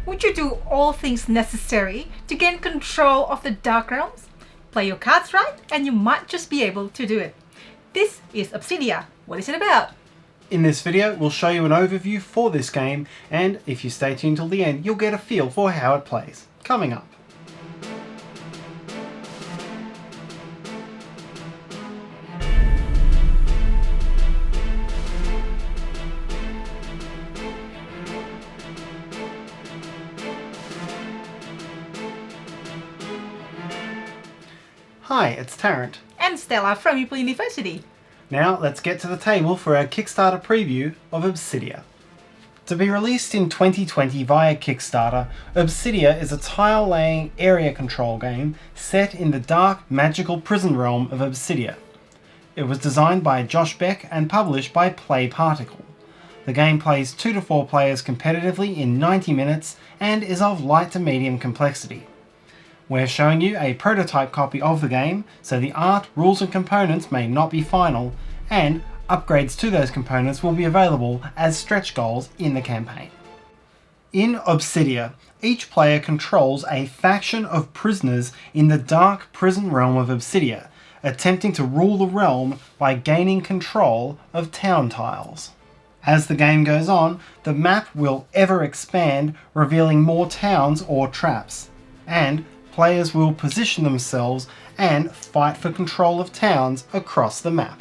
Would you do all things necessary to gain control of the Dark Realms? Play your cards right and you might just be able to do it. This is Obsidia. What is it about? In this video, we'll show you an overview for this game, and if you stay tuned till the end, you'll get a feel for how it plays. Coming up. Hi, it's Tarrant. And Stella from Meeple University. Now let's get to the table for our Kickstarter preview of Obsidia. To be released in 2020 via Kickstarter, Obsidia is a tile-laying area control game set in the dark, magical prison realm of Obsidia. It was designed by Josh Beck and published by Play Particle. The game plays 2 to 4 players competitively in 90 minutes and is of light to medium complexity. We're showing you a prototype copy of the game, so the art, rules and components may not be final, and upgrades to those components will be available as stretch goals in the campaign. In Obsidia, each player controls a faction of prisoners in the dark prison realm of Obsidia, attempting to rule the realm by gaining control of town tiles. As the game goes on, the map will ever expand, revealing more towns or traps, and players will position themselves and fight for control of towns across the map.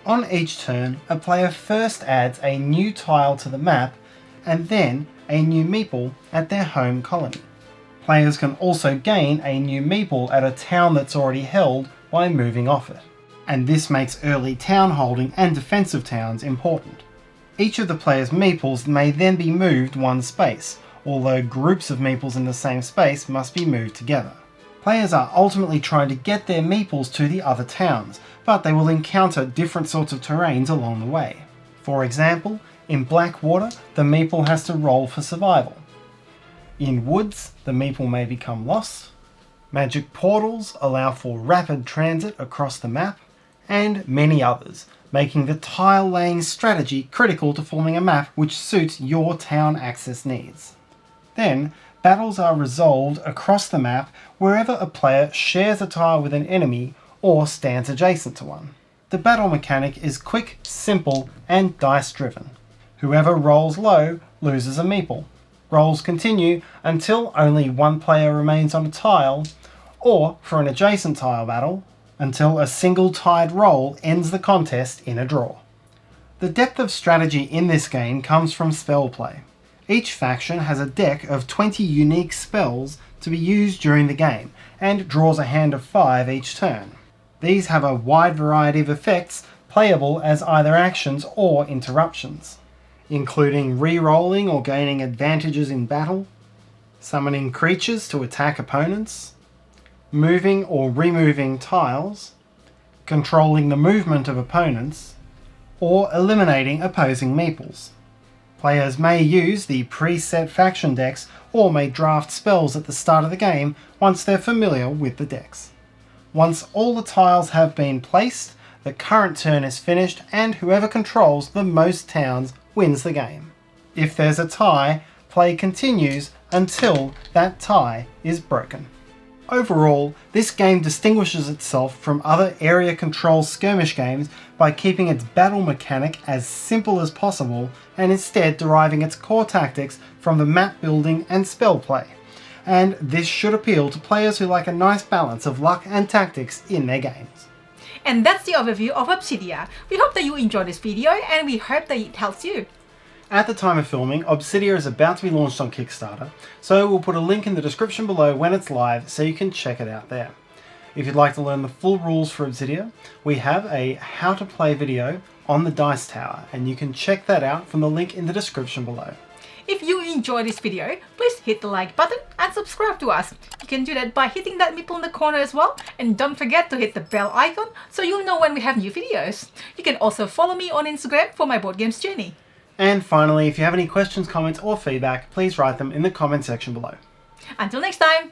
On each turn, a player first adds a new tile to the map and then a new meeple at their home colony. Players can also gain a new meeple at a town that's already held by moving off it, and this makes early town holding and defensive towns important. Each of the players' meeples may then be moved one space, although groups of meeples in the same space must be moved together. Players are ultimately trying to get their meeples to the other towns, but they will encounter different sorts of terrains along the way. For example, in Blackwater, the meeple has to roll for survival. In woods, the meeple may become lost. Magic portals allow for rapid transit across the map, and many others, making the tile-laying strategy critical to forming a map which suits your town access needs. Then, battles are resolved across the map wherever a player shares a tile with an enemy or stands adjacent to one. The battle mechanic is quick, simple, and dice-driven. Whoever rolls low loses a meeple. Rolls continue until only one player remains on a tile, or for an adjacent tile battle, until a single tied roll ends the contest in a draw. The depth of strategy in this game comes from spell play. Each faction has a deck of 20 unique spells to be used during the game, and draws a hand of 5 each turn. These have a wide variety of effects playable as either actions or interruptions, including re-rolling or gaining advantages in battle, summoning creatures to attack opponents, moving or removing tiles, controlling the movement of opponents, or eliminating opposing meeples. Players may use the preset faction decks or may draft spells at the start of the game once they're familiar with the decks. Once all the tiles have been placed, the current turn is finished and whoever controls the most towns wins the game. If there's a tie, play continues until that tie is broken. Overall, this game distinguishes itself from other area control skirmish games by keeping its battle mechanic as simple as possible and instead deriving its core tactics from the map building and spell play. And this should appeal to players who like a nice balance of luck and tactics in their games. And that's the overview of Obsidia. We hope that you enjoyed this video and we hope that it helps you. At the time of filming, Obsidia is about to be launched on Kickstarter, so we'll put a link in the description below when it's live so you can check it out there. If you'd like to learn the full rules for Obsidia, we have a how to play video on the Dice Tower, and you can check that out from the link in the description below. If you enjoyed this video, please hit the like button and subscribe to us. You can do that by hitting that meeple in the corner as well, and don't forget to hit the bell icon so you'll know when we have new videos. You can also follow me on Instagram for my board games journey. And finally, if you have any questions, comments or feedback, please write them in the comment section below. Until next time!